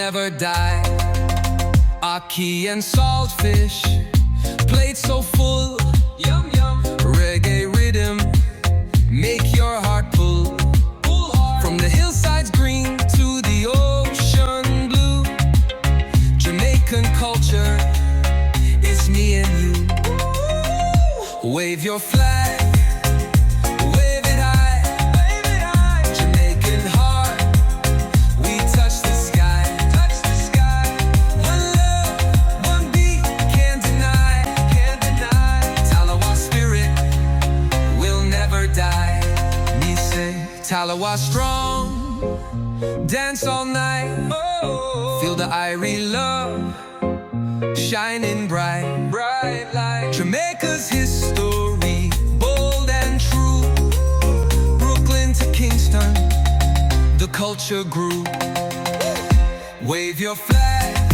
never die. Ackee and saltfish, plate so full, yum yum. Reggae rhythm, make your heart pull. From the hillsides green to the ocean blue. Jamaican culture, it's me and you. Wave your flag, wave it high, wave it high. Jamaican heart, we touch the sky, touch the sky. One love, one beat, can't deny, can't deny. Tallawah spirit will never die. Me say, Tallawah strong, dance all night. Feel the Irie love, shining bright, bright light. Jamaica's history, bold and true. Brooklyn to Kingston, the culture grew. Wave your flag,